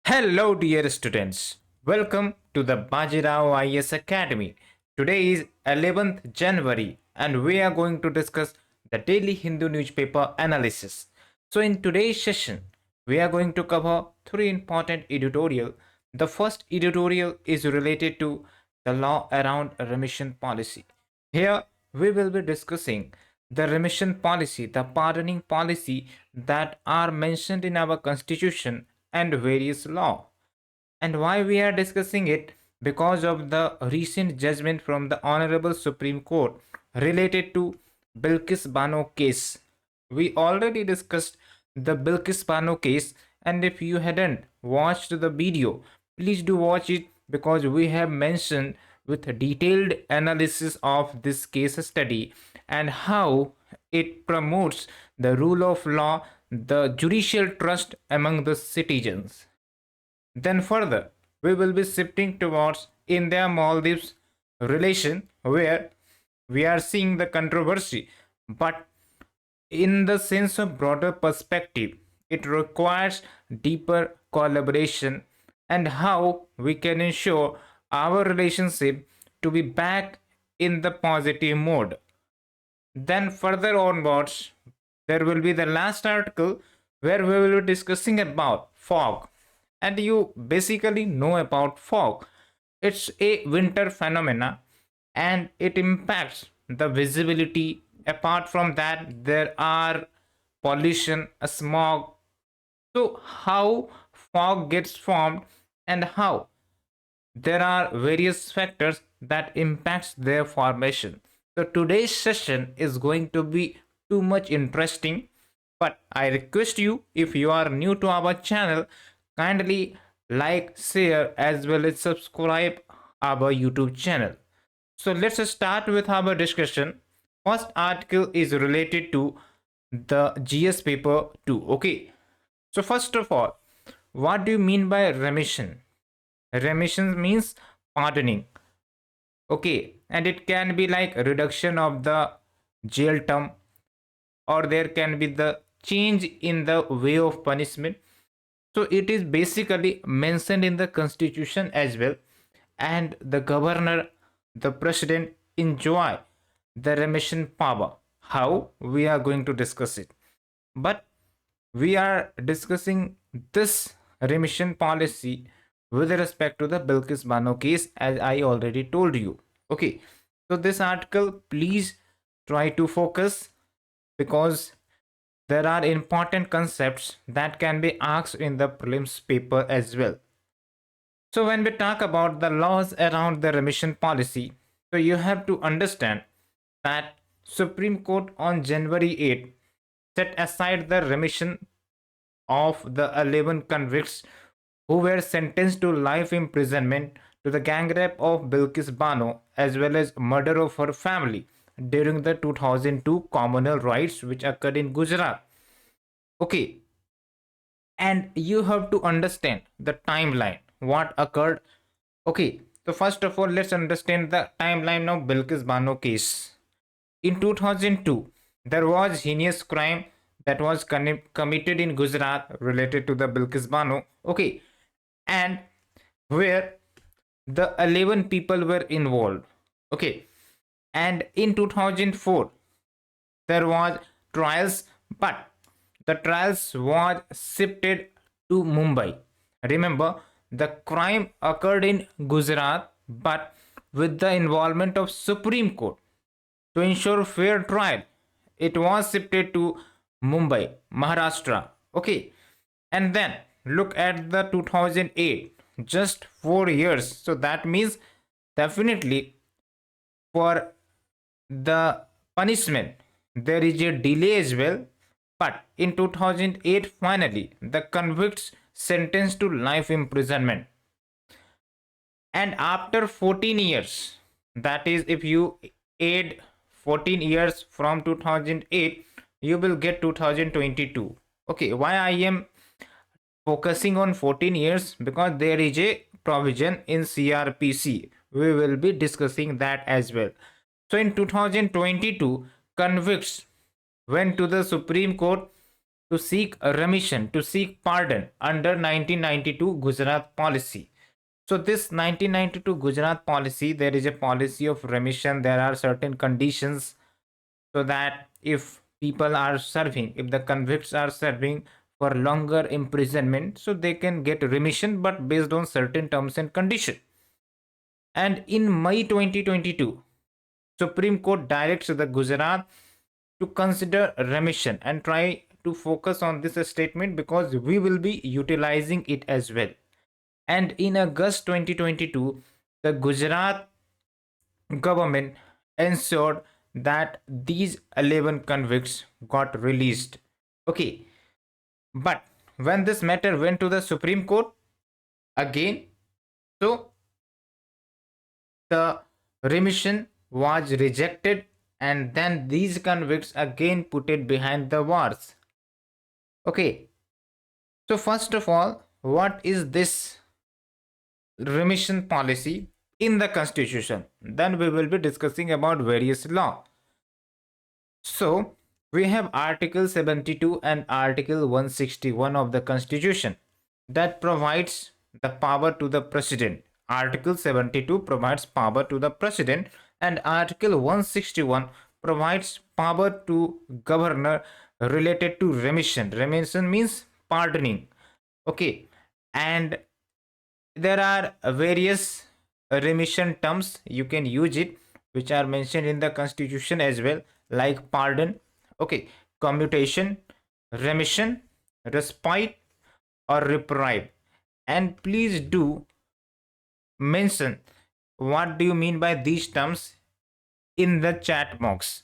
Hello, dear students. Welcome to the Bajirao IAS Academy. Today is 11th January, and we are going to discuss the daily Hindu newspaper analysis. So, in today's session, we are going to cover three important editorial. The first editorial is related to the law around remission policy. Here, we will be discussing the remission policy, the pardoning policy that are mentioned in our constitution and various law. And why we are discussing it? Because of the recent judgment from the Honorable Supreme Court related to Bilkis Bano case. We already discussed the Bilkis Bano case, and if you hadn't watched the video, please do watch it because we have mentioned with a detailed analysis of this case study and how it promotes the rule of law, the judicial trust among the citizens. Then further, we will be shifting towards India-Maldives relation where we are seeing the controversy, but in the sense of broader perspective, it requires deeper collaboration and how we can ensure our relationship to be back in the positive mode. Then further onwards, there will be the last article where we will be discussing about fog. And you basically know about fog. It's a winter phenomena and it impacts the visibility. Apart from that, there are pollution, smog. So how fog gets formed and how there are various factors that impacts their formation. So today's session is going to be too much interesting, but I request you, if you are new to our channel, kindly like, share as well as subscribe our YouTube channel. So let's start with our discussion. First article is related to the GS paper 2. Okay, so first of all, what do you mean by remission? Remission means pardoning. Okay, and it can be like a reduction of the jail term, or there can be the change in the way of punishment. So it is basically mentioned in the constitution as well, and the governor, the president enjoy the remission power. How we are going to discuss it, but we are discussing this remission policy with respect to the Bilkis Bano case, as I already told you. Okay, so this article, please try to focus because there are important concepts that can be asked in the prelims paper as well. So when we talk about the laws around the remission policy, so you have to understand that Supreme Court on January 8 set aside the remission of the 11 convicts who were sentenced to life imprisonment to the gang rape of Bilkis Bano as well as murder of her family during the 2002 communal riots which occurred in Gujarat. Okay, and you have to understand the timeline, what occurred. Okay, so first of all, let's understand the timeline of Bilkis Bano case. In 2002, there was heinous crime that was committed in Gujarat related to the Bilkis Bano. Okay, and where the 11 people were involved. Okay, and in 2004 there was trials, but the trials was shifted to Mumbai. Remember, the crime occurred in Gujarat, but with the involvement of Supreme Court to ensure fair trial, it was shifted to Mumbai, Maharashtra. Okay, and then look at the 2008, just 4 years. So that means definitely for the punishment there is a delay as well, but in 2008 finally the convicts sentenced to life imprisonment, and after 14 years, that is if you add 14 years from 2008, you will get 2022. Okay, why I am focusing on 14 years? Because there is a provision in CRPC, we will be discussing that as well. So in 2022, convicts went to the Supreme Court to seek a remission, to seek pardon under 1992 Gujarat policy. So this 1992 Gujarat policy, there is a policy of remission. There are certain conditions so that if people are serving, if the convicts are serving for longer imprisonment, so they can get remission, but based on certain terms and conditions. And in May 2022, Supreme Court directs the Gujarat to consider remission and try to focus on this statement because we will be utilizing it as well. And in August 2022, the Gujarat government ensured that these 11 convicts got released. Okay, but when this matter went to the Supreme Court again, so the remission was rejected, and then these convicts again put it behind the bars. Okay, so first of all, what is this remission policy in the constitution? Then we will be discussing about various law. So we have article 72 and article 161 of the constitution that provides the power to the president. Article 72 provides power to the president, and article 161 provides power to governor related to remission. Remission means pardoning. Okay, and there are various remission terms you can use it, which are mentioned in the constitution as well, like pardon, okay, commutation, remission, respite, or reprieve. And please do mention what do you mean by these terms in the chat box.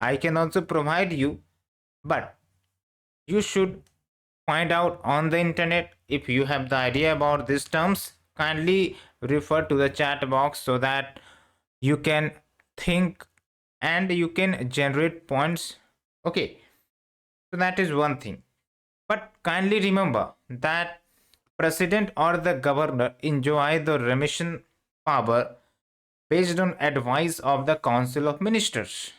I can also provide you, but you should find out on the internet. If you have the idea about these terms, kindly refer to the chat box so that you can think and you can generate points. Okay, so that is one thing, but kindly remember that president or the governor enjoy the remission power based on advice of the council of ministers.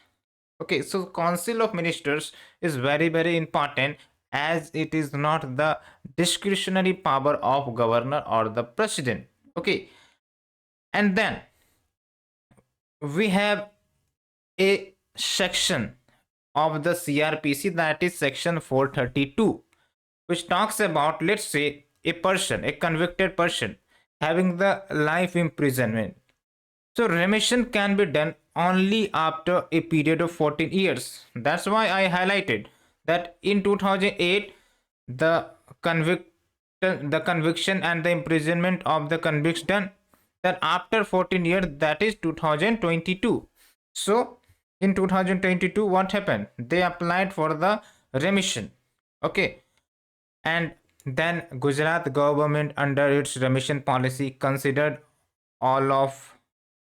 Okay, so council of ministers is very important, as it is not the discretionary power of governor or the president. Okay, and then we have a section of the CRPC, that is section 432, which talks about, let's say, a person, a convicted person having the life imprisonment. So remission can be done only after a period of 14 years. That's why I highlighted that in 2008 the conviction and the imprisonment of the convicts done, that after 14 years, that is 2022. So in 2022 what happened, they applied for the remission. Okay, and then Gujarat government under its remission policy considered all of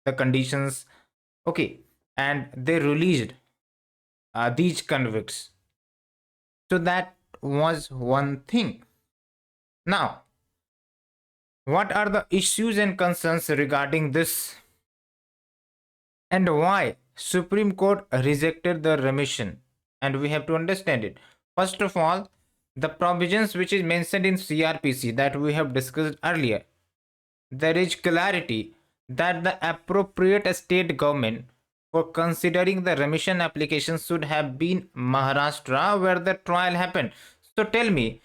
the conditions. Okay, and they released these convicts. So that was one thing. Now, what are the issues and concerns regarding this, and why Supreme Court rejected the remission? And we have to understand it. First of all, the provisions which is mentioned in CRPC that we have discussed earlier, there is clarity that the appropriate state government for considering the remission application should have been Maharashtra, where the trial happened. So tell me,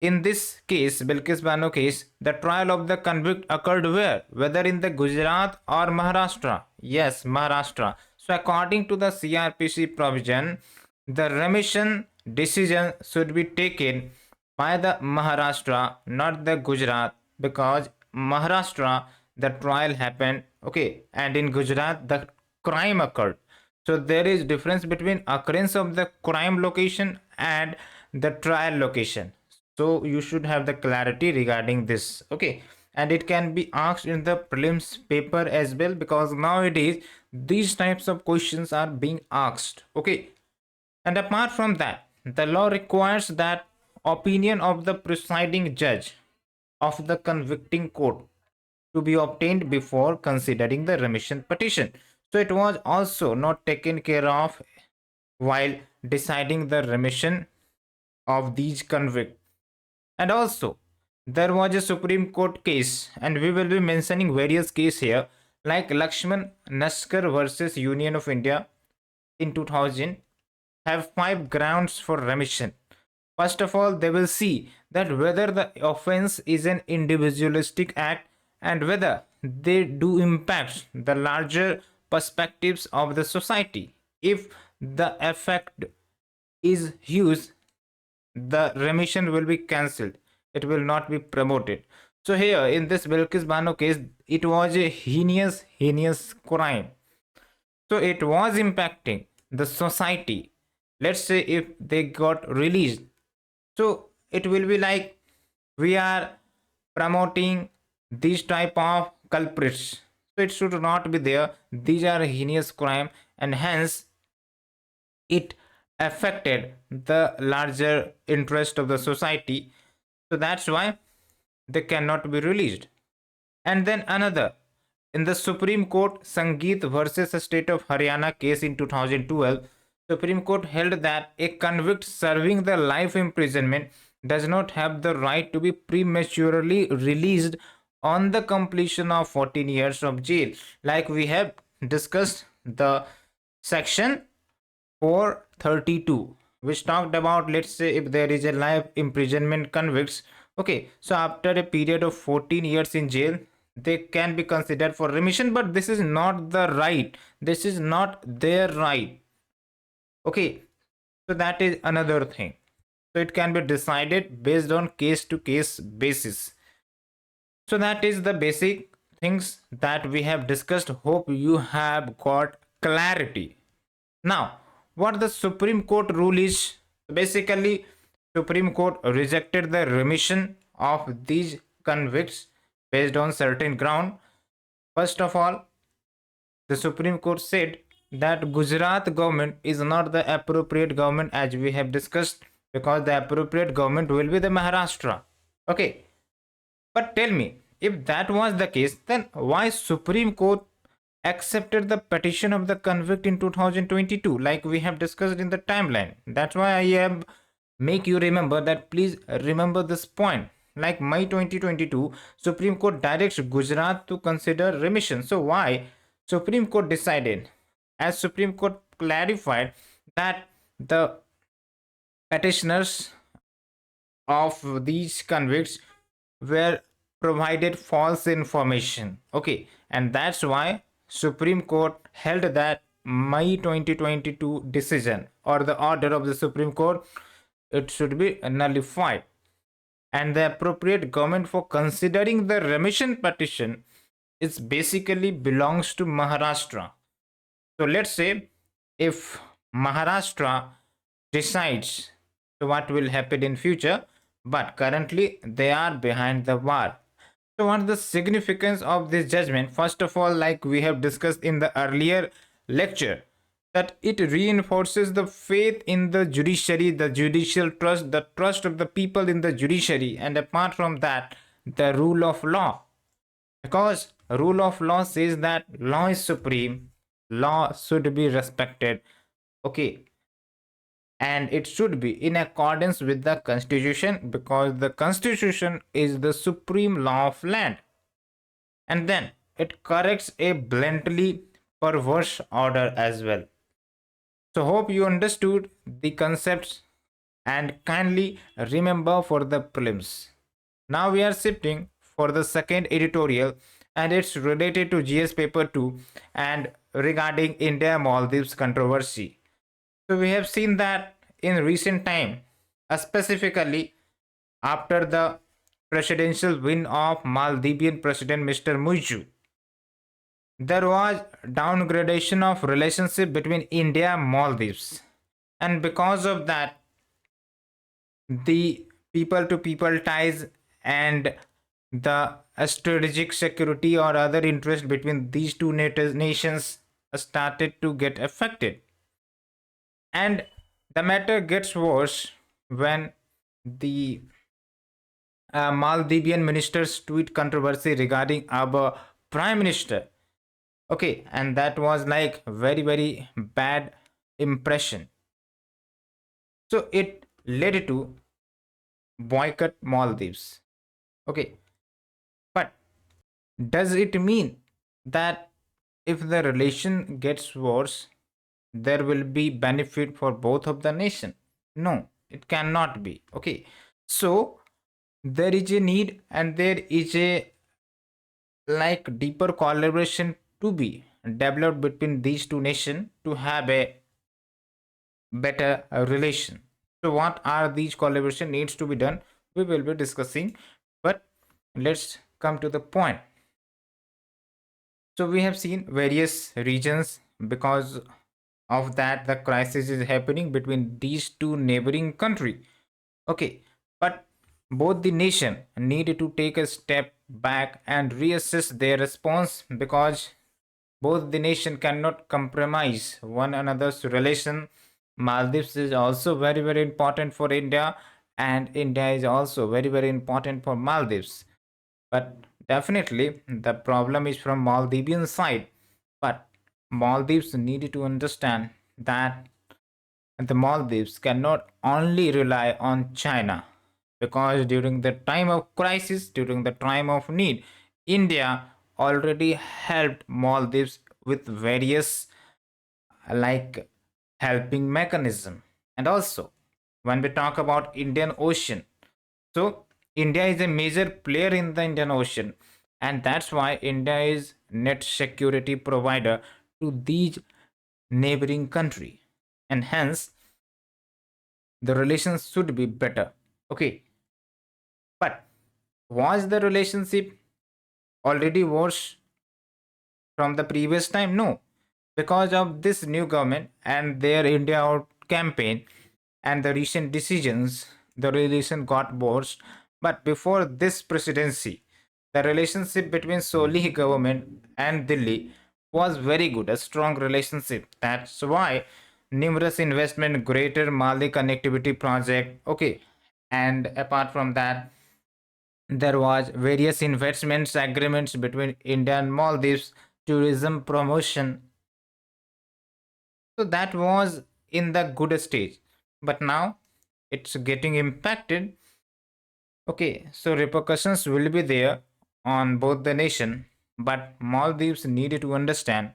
in this case, Bilkis Bano case, the trial of the convict occurred where? Whether in the Gujarat or Maharashtra? Yes, Maharashtra. So according to the CRPC provision, the remission decision should be taken by the Maharashtra, not the Gujarat, because Maharashtra the trial happened, okay, and in Gujarat the crime occurred. So there is difference between occurrence of the crime location and the trial location. So you should have the clarity regarding this. Okay, and it can be asked in the prelims paper as well, because nowadays these types of questions are being asked. Okay, and apart from that, the law requires that opinion of the presiding judge of the convicting court to be obtained before considering the remission petition. So it was also not taken care of while deciding the remission of these convicts. And also, there was a Supreme Court case, and we will be mentioning various cases here, like Lakshman Naskar versus Union of India in 2000, have 5 grounds for remission. First of all, they will see that whether the offense is an individualistic act and whether they do impact the larger perspectives of the society. If the effect is huge, the remission will be cancelled. It will not be promoted. So here in this Bilkis Bano case, it was a heinous crime. So it was impacting the society. Let's say if they got released, so it will be like we are promoting these type of culprits. So it should not be there. These are heinous crime, and hence it affected the larger interest of the society. So that's why they cannot be released. And then another, in the Supreme Court Sangeet versus the State of Haryana case in 2012, Supreme Court held that a convict serving the life imprisonment does not have the right to be prematurely released on the completion of 14 years of jail. Like we have discussed the section 432, which talked about, let's say if there is a life imprisonment convicts, okay, so after a period of 14 years in jail, they can be considered for remission, but this is not the right, this is not their right. Okay, so that is another thing. So it can be decided based on case to case basis. So that is the basic things that we have discussed. Hope you have got clarity. Now, what the Supreme Court rule is, basically Supreme Court rejected the remission of these convicts based on certain ground. First of all, the Supreme Court said that Gujarat government is not the appropriate government, as we have discussed, because the appropriate government will be the Maharashtra. Okay, but tell me, if that was the case, then why Supreme Court accepted the petition of the convict in 2022, like we have discussed in the timeline? That's why I have make you remember that. Please remember this point. Like May 2022, Supreme Court directs Gujarat to consider remission. So why Supreme Court decided, as Supreme Court clarified, that the petitioners of these convicts were provided false information. Okay, and that's why Supreme Court held that May 2022 decision or the order of the Supreme Court, it should be nullified, and the appropriate government for considering the remission petition is basically belongs to Maharashtra. So let's say if Maharashtra decides, so what will happen in future, but currently they are behind the bar. So what is the significance of this judgment? First of all, like we have discussed in the earlier lecture, that it reinforces the faith in the judiciary, the judicial trust, the trust of the people in the judiciary, and apart from that, the rule of law. Because rule of law says that law is supreme, law should be respected. Okay, and it should be in accordance with the constitution, because the constitution is the supreme law of land. And then it corrects a bluntly perverse order as well. So hope you understood the concepts and kindly remember for the prelims. Now we are shifting for the second editorial, and it's related to GS paper 2 and regarding India Maldives controversy. So we have seen that in recent time, specifically after the presidential win of Maldivian President Mr. Muju, there was downgradation of relationship between India and Maldives, and because of that, the people to people ties and the strategic security or other interest between these two nations started to get affected. And the matter gets worse when the Maldivian minister's tweet controversy regarding our prime minister. Okay, and that was like very bad impression. So it led to boycott Maldives. Okay, but does it mean that if the relation gets worse, there will be benefit for both of the nation? No, it cannot be. Okay, so there is a need and there is a like deeper collaboration to be developed between these two nations to have a better relation. So what are these collaboration needs to be done, we will be discussing, but let's come to the point. So we have seen various regions, because of that the crisis is happening between these two neighboring country. Okay, but both the nation need to take a step back and reassess their response, because both the nation cannot compromise one another's relation. Maldives is also very very important for India, and India is also very very important for Maldives. But definitely the problem is from Maldivian side. But Maldives need to understand that the Maldives cannot only rely on China, because during the time of crisis, during the time of need, India already helped Maldives with various like helping mechanism. And also when we talk about Indian Ocean, so India is a major player in the Indian Ocean, and that's why India is net security provider to these neighboring country, and hence the relations should be better. Okay, but was the relationship already worse from the previous time? No, because of this new government and their India out campaign and the recent decisions, the relation got worse. But before this presidency, the relationship between Soli government and Delhi was very good, a strong relationship. That's why numerous investment, greater Mali connectivity project. Okay, and apart from that, there was various investments agreements between India and Maldives, tourism promotion. So that was in the good stage. But now it's getting impacted. Okay, so repercussions will be there on both the nation, but Maldives needed to understand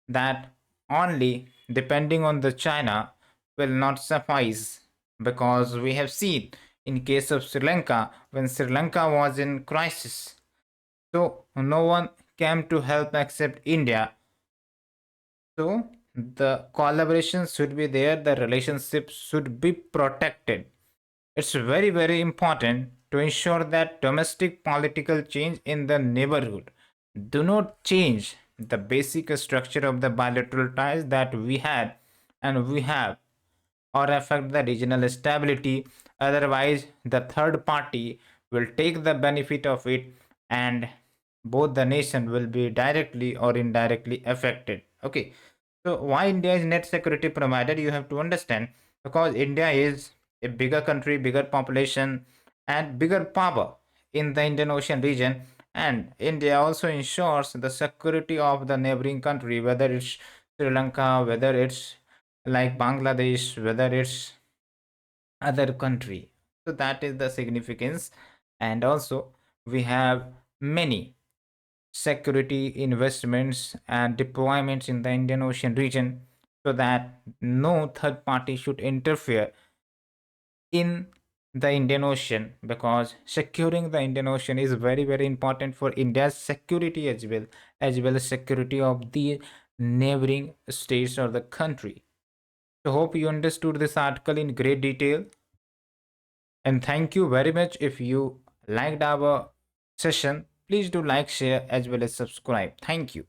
that only depending on the China will not suffice, because we have seen in case of Sri Lanka, when Sri Lanka was in crisis, so no one came to help except India. So the collaboration should be there, the relationship should be protected. It's very, very important to ensure that domestic political change in the neighborhood do not change the basic structure of the bilateral ties that we had and we have, or affect the regional stability. Otherwise, the third party will take the benefit of it, and both the nation will be directly or indirectly affected. Okay, so why India is net security provider? You have to understand, because India is a bigger country, bigger population, and bigger power in the Indian Ocean region. And India also ensures the security of the neighboring country, whether it's Sri Lanka, whether it's like Bangladesh, whether it's other country. So that is the significance. And also we have many security investments and deployments in the Indian Ocean region, so that no third party should interfere in the Indian Ocean, because securing the Indian Ocean is very very important for India's security as well as security of the neighboring states or the country. So hope you understood this article in great detail, and thank you very much. If you liked our session, please do like, share as well as subscribe. Thank you.